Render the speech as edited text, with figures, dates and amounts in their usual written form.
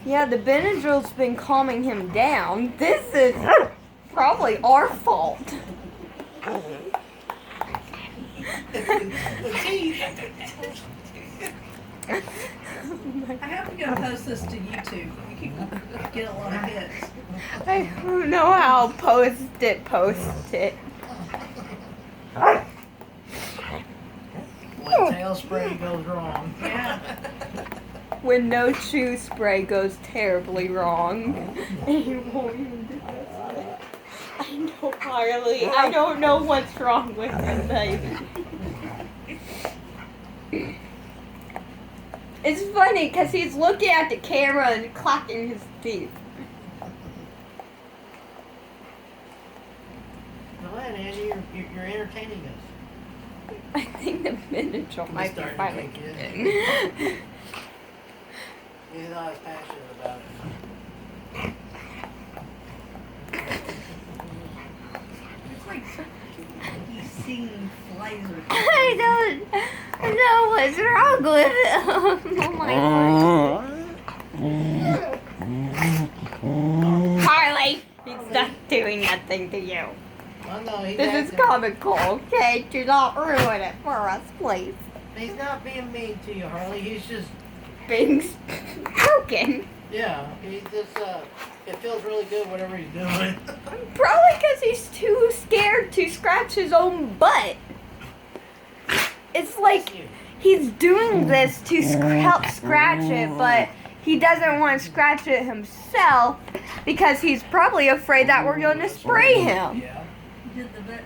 Yeah, the Benadryl's been calming him down. This is probably our fault. The teeth. I hope you're gonna post this to YouTube. You can get a lot of hits. I don't know how I'll post it. When tail spray goes wrong. Yeah. When no chew spray goes terribly wrong. And you won't even do this. I know, Harley. I don't know what's wrong with him, baby. It's funny because he's looking at the camera and clacking his teeth. Go ahead, Andy. You're entertaining us. I think the Benadryl might be starting to finally kick in. kicking. He's not as passionate about it. It's like he's seeing laser. I don't know what's wrong with him. Oh my God. Harley, he's not doing nothing to you. Oh no, he's This is acting- comical, okay? Do not ruin it for us, please. He's not being mean to you, Harley. He's just, Being broken. yeah. He just, it feels really good whatever he's doing. Probably because he's too scared to scratch his own butt. It's like he's doing this to help scratch it, but he doesn't want to scratch it himself because he's probably afraid that we're going to spray him. Yeah. Did the vet